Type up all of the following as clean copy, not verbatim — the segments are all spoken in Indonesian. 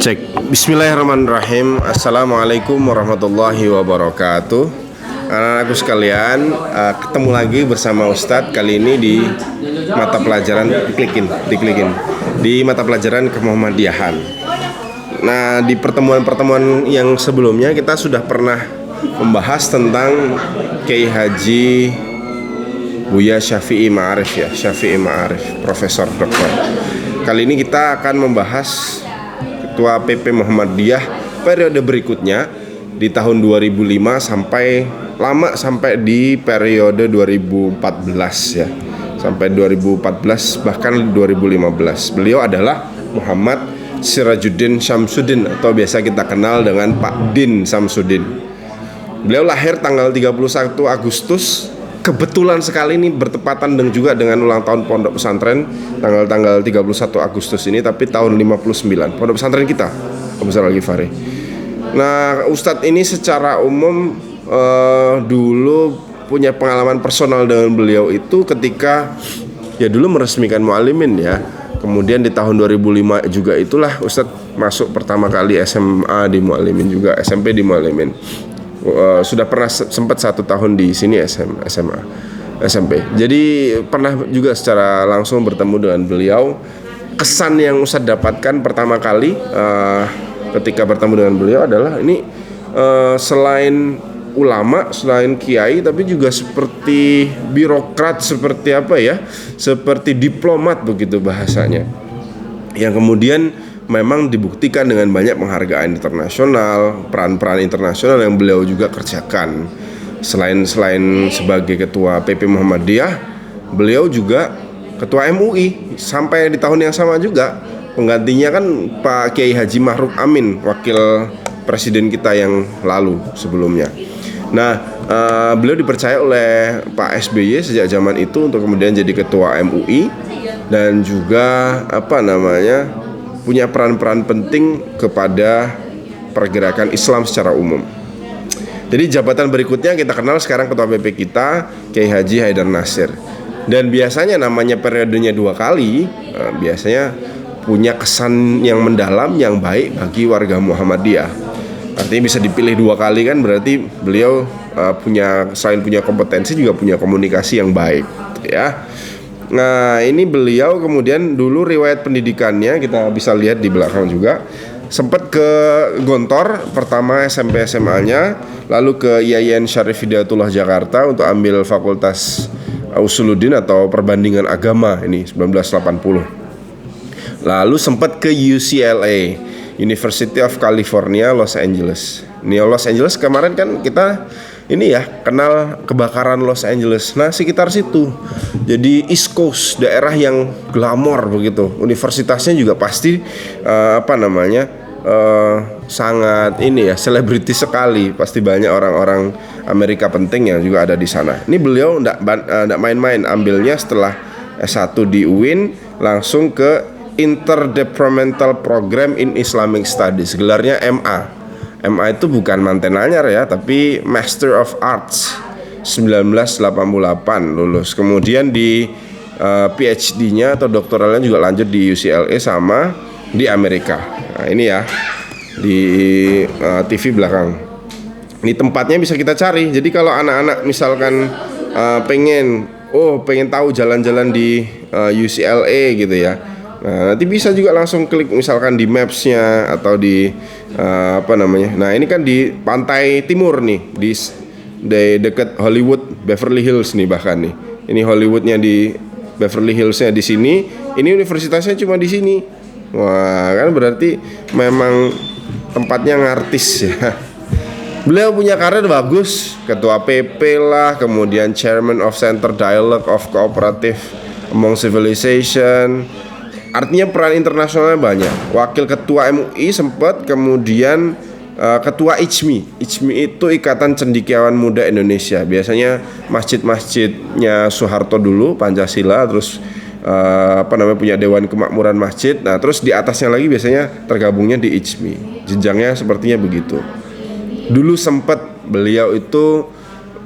Cek. Bismillahirrahmanirrahim. Assalamualaikum warahmatullahi wabarakatuh. Anak-anakku sekalian, ketemu lagi bersama Ustadz. Kali ini di mata pelajaran diklikin di mata pelajaran kemuhammadiyahan. Nah, di pertemuan-pertemuan yang sebelumnya kita sudah pernah membahas tentang Kiai Haji Buya Syafi'i Ma'arif Syafi'i Ma'arif, Profesor Doktor. Kali ini kita akan membahas Ketua PP Muhammadiyah periode berikutnya di tahun 2005 sampai di periode 2014 ya. Sampai 2014 bahkan 2015. Beliau adalah Muhammad Sirajuddin Syamsuddin atau biasa kita kenal dengan Pak Din Samsudin. Beliau lahir tanggal 31 Agustus. Kebetulan sekali ini bertepatan juga dengan ulang tahun Pondok Pesantren tanggal 31 Agustus ini, tapi tahun 59 Pondok Pesantren kita Abu Dzar Al-Ghifari. Nah, Ustadz ini secara umum dulu punya pengalaman personal dengan beliau itu ketika ya dulu meresmikan Muallimin ya. Kemudian di tahun 2005 juga itulah Ustadz masuk pertama kali SMA di Muallimin, juga SMP di Muallimin. Sudah pernah sempat 1 tahun di sini SMA SMP. Jadi pernah juga secara langsung bertemu dengan beliau. Kesan yang Ustadz dapatkan pertama kali ketika bertemu dengan beliau adalah ini selain ulama, selain kiai, tapi juga seperti birokrat, seperti apa ya, seperti diplomat begitu bahasanya, yang kemudian memang dibuktikan dengan banyak penghargaan internasional, peran-peran internasional yang beliau juga kerjakan. Selain sebagai ketua PP Muhammadiyah, beliau juga ketua MUI sampai di tahun yang sama juga. Penggantinya kan Pak Kiai Haji Ma'ruf Amin, wakil presiden kita yang lalu sebelumnya. Nah, beliau dipercaya oleh Pak SBY sejak zaman itu untuk kemudian jadi ketua MUI dan juga punya peran-peran penting kepada pergerakan Islam secara umum. Jadi jabatan berikutnya kita kenal sekarang ketua PP kita Kiai Haji Haidar Nasir. Dan biasanya namanya periodenya 2 kali, biasanya punya kesan yang mendalam, yang baik bagi warga Muhammadiyah. Artinya bisa dipilih 2 kali kan berarti beliau selain punya kompetensi juga punya komunikasi yang baik ya. Nah, ini beliau kemudian dulu riwayat pendidikannya kita bisa lihat di belakang juga. Sempat ke Gontor pertama SMP SMA-nya, lalu ke IAIN Syarif Hidayatullah Jakarta untuk ambil Fakultas Usuluddin atau Perbandingan Agama ini 1980. Lalu sempat ke UCLA, University of California Los Angeles. Los Angeles kemarin kan kita ini ya kenal kebakaran Los Angeles. Nah, sekitar situ. Jadi East Coast, daerah yang glamor begitu. Universitasnya juga pasti sangat ini ya, selebriti sekali. Pasti banyak orang-orang Amerika penting yang juga ada di sana. Ini beliau enggak main-main, ambilnya setelah S1 di UIN langsung ke Interdepartmental Program in Islamic Studies, gelarnya MA. MA itu bukan manten anyar ya, tapi Master of Arts 1988 lulus. Kemudian di PhD-nya atau doktoralnya juga lanjut di UCLA sama di Amerika. Nah, ini ya di TV belakang. Ini tempatnya bisa kita cari. Jadi kalau anak-anak misalkan pengen tahu jalan-jalan di UCLA gitu ya. Nah, nanti bisa juga langsung klik misalkan di maps-nya atau di Nah, ini kan di pantai timur nih, di dekat Hollywood, Beverly Hills nih bahkan nih. Ini Hollywoodnya di Beverly Hills-nya di sini. Ini universitasnya cuma di sini. Wah, kan berarti memang tempatnya ngartis ya. Beliau punya karir bagus, ketua PP lah, kemudian Chairman of Center Dialogue of Cooperative Among Civilization. Artinya peran internasionalnya banyak. Wakil ketua MUI sempat, kemudian ketua ICMI. ICMI itu Ikatan Cendekiawan Muda Indonesia. Biasanya masjid-masjidnya Soeharto dulu, Pancasila, terus punya Dewan Kemakmuran Masjid. Nah, terus di atasnya lagi biasanya tergabungnya di ICMI. Jenjangnya sepertinya begitu. Dulu sempat beliau itu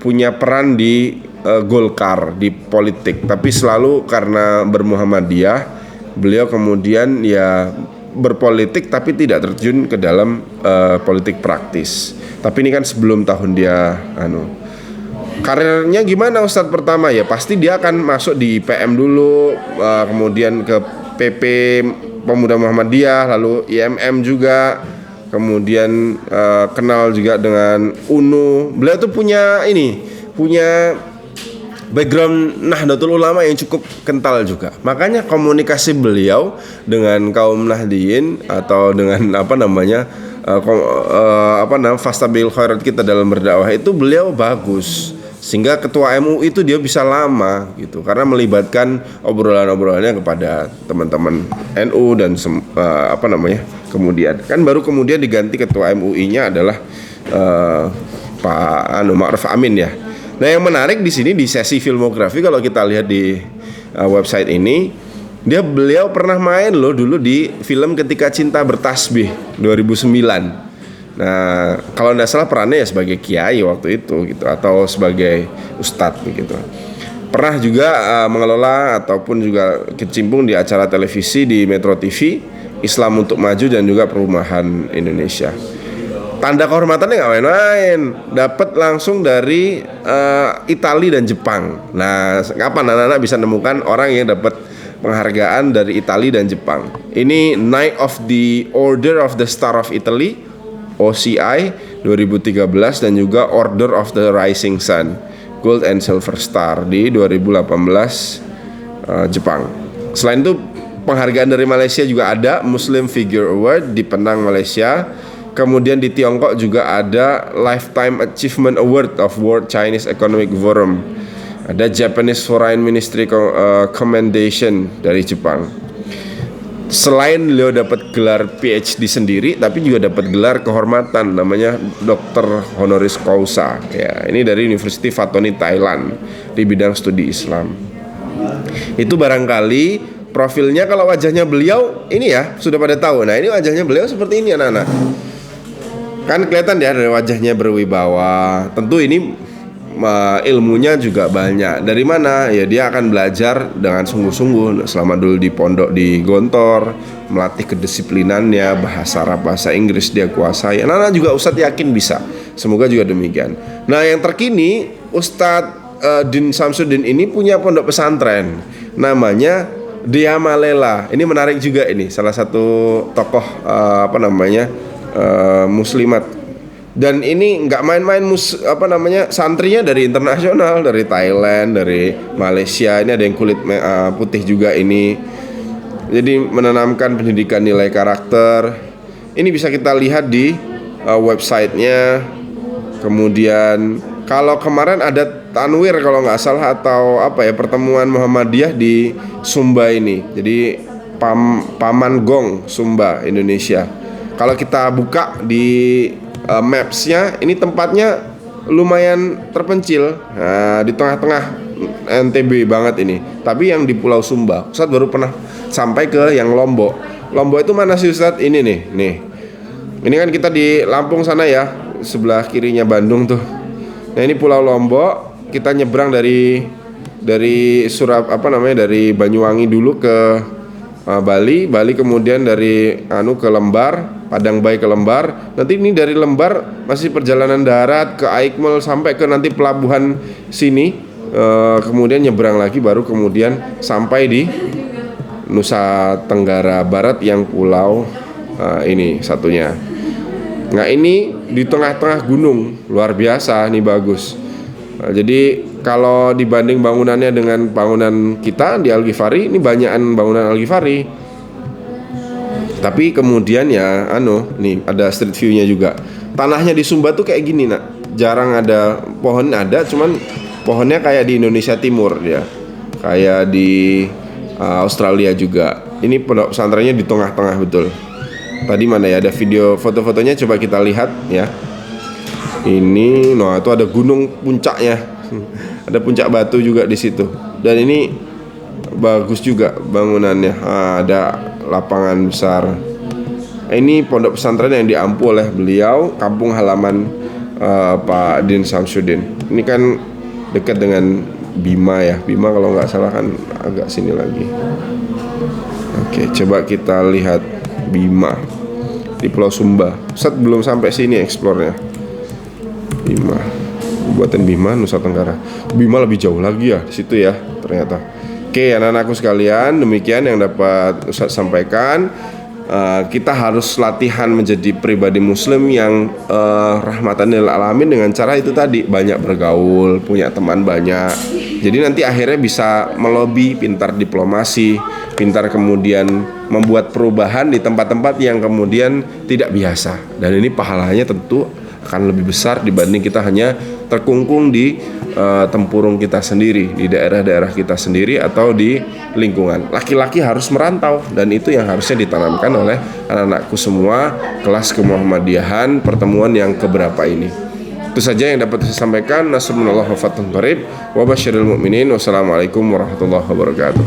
punya peran di Golkar di politik, tapi selalu karena bermuhammadiyah beliau kemudian ya berpolitik tapi tidak terjun ke dalam politik praktis. Tapi ini kan sebelum tahun dia karirnya gimana Ustadz pertama ya pasti dia akan masuk di PM dulu, kemudian ke PP Pemuda Muhammadiyah, lalu IMM juga, kemudian kenal juga dengan UNU. Beliau tuh punya background Nahdlatul Ulama yang cukup kental juga. Makanya komunikasi beliau dengan kaum Nahdiyin atau dengan fastabil khairat kita dalam berdakwah itu beliau bagus. Sehingga ketua MUI itu dia bisa lama gitu karena melibatkan obrolan-obrolannya kepada teman-teman NU dan kemudian kan baru kemudian diganti ketua MUI-nya adalah Pak Ma'ruf Amin ya. Nah, yang menarik di sini di sesi filmografi kalau kita lihat di website ini, beliau pernah main loh dulu di film Ketika Cinta Bertasbih 2009. Nah, kalau tidak salah perannya ya sebagai kiai waktu itu gitu atau sebagai ustadz gitu. Pernah juga mengelola ataupun juga kecimpung di acara televisi di Metro TV, Islam untuk Maju dan juga Perumahan Indonesia. Tanda kehormatannya nggak main-main, dapat langsung dari Italia dan Jepang. Nah, kapan anak-anak bisa nemukan orang yang dapat penghargaan dari Italia dan Jepang? Ini Knight of the Order of the Star of Italy, OCI 2013, dan juga Order of the Rising Sun, Gold and Silver Star di 2018 Jepang. Selain itu penghargaan dari Malaysia juga ada, Muslim Figure Award di Penang, Malaysia. Kemudian di Tiongkok juga ada Lifetime Achievement Award of World Chinese Economic Forum. Ada Japanese Foreign Ministry Commendation dari Jepang. Selain beliau dapat gelar PhD sendiri, tapi juga dapat gelar kehormatan namanya Dr. Honoris Causa. Ya, ini dari University Fatoni Thailand di bidang studi Islam. Itu barangkali profilnya. Kalau wajahnya beliau ini ya sudah pada tahu. Nah, ini wajahnya beliau seperti ini anak-anak. Kan kelihatan ya dari wajahnya berwibawa. Tentu ini ilmunya juga banyak. Dari mana? Ya dia akan belajar dengan sungguh-sungguh selama dulu di pondok di Gontor, melatih kedisiplinannya, bahasa Arab, bahasa Inggris dia kuasai. Anak-anak juga Ustadz yakin bisa. Semoga juga demikian. Nah, yang terkini Ustadz Din Samsudin ini punya pondok pesantren namanya Diamalela. Ini menarik juga, ini salah satu tokoh muslimat, dan ini nggak main-main santrinya dari internasional, dari Thailand, dari Malaysia. Ini ada yang kulit putih juga ini. Jadi menanamkan pendidikan nilai karakter. Ini bisa kita lihat di websitenya. Kemudian kalau kemarin ada Tanwir kalau nggak salah atau pertemuan Muhammadiyah di Sumba ini. Jadi Paman Gong Sumba Indonesia. Kalau kita buka di maps-nya, ini tempatnya lumayan terpencil, di tengah-tengah NTB banget ini. Tapi yang di Pulau Sumba, Ustadz baru pernah sampai ke yang Lombok. Lombok itu mana sih Ustadz? Ini nih. Ini kan kita di Lampung sana ya, sebelah kirinya Bandung tuh. Nah, ini Pulau Lombok. Kita nyebrang dari dari Banyuwangi dulu ke Bali kemudian dari ke Lembar, Padang Bayi ke Lembar. Nanti ini dari Lembar masih perjalanan darat ke Aikmel sampai ke nanti pelabuhan sini, kemudian nyebrang lagi baru kemudian sampai di Nusa Tenggara Barat yang pulau ini satunya. Nah, ini di tengah-tengah gunung, luar biasa, ini bagus. Jadi kalau dibanding bangunannya dengan bangunan kita di Al-Ghifari, ini banyakan bangunan Al-Ghifari. Tapi kemudian ya nih ada street view-nya juga. Tanahnya di Sumba tuh kayak gini, Nak. Jarang ada pohon, ada cuman pohonnya kayak di Indonesia Timur ya. Kayak di Australia juga. Ini pondok pesantrennya di tengah-tengah betul. Tadi mana ya ada video foto-fotonya, coba kita lihat ya. Ini itu ada gunung puncaknya. Ada puncak batu juga di situ. Dan ini bagus juga bangunannya. Ada lapangan besar. Ini pondok pesantren yang diampu oleh beliau, kampung halaman Pak Din Samsudin. Ini kan dekat dengan Bima ya. Bima kalau nggak salah kan agak sini lagi. Oke, coba kita lihat Bima di Pulau Sumba. Ustaz belum sampai sini eksplornya. Bima, Kabupaten Bima, Nusa Tenggara. Bima lebih jauh lagi ya di situ ya ternyata. Oke, anak-anakku sekalian, demikian yang dapat Ustaz sampaikan. Kita harus latihan menjadi pribadi muslim yang rahmatan lil alamin dengan cara itu tadi, banyak bergaul, punya teman banyak. Jadi nanti akhirnya bisa melobi, pintar diplomasi, pintar kemudian membuat perubahan di tempat-tempat yang kemudian tidak biasa. Dan ini pahalanya tentu akan lebih besar dibanding kita hanya terkungkung di tempurung kita sendiri, di daerah-daerah kita sendiri atau di lingkungan. Laki-laki harus merantau, dan itu yang harusnya ditanamkan oleh anak-anakku semua kelas kemuhammadiyahan pertemuan yang keberapa ini. Itu saja yang dapat saya sampaikan. Nasrullah wa fathun qarib wa basyiril mu'minin. Wassalamualaikum warahmatullahi wabarakatuh.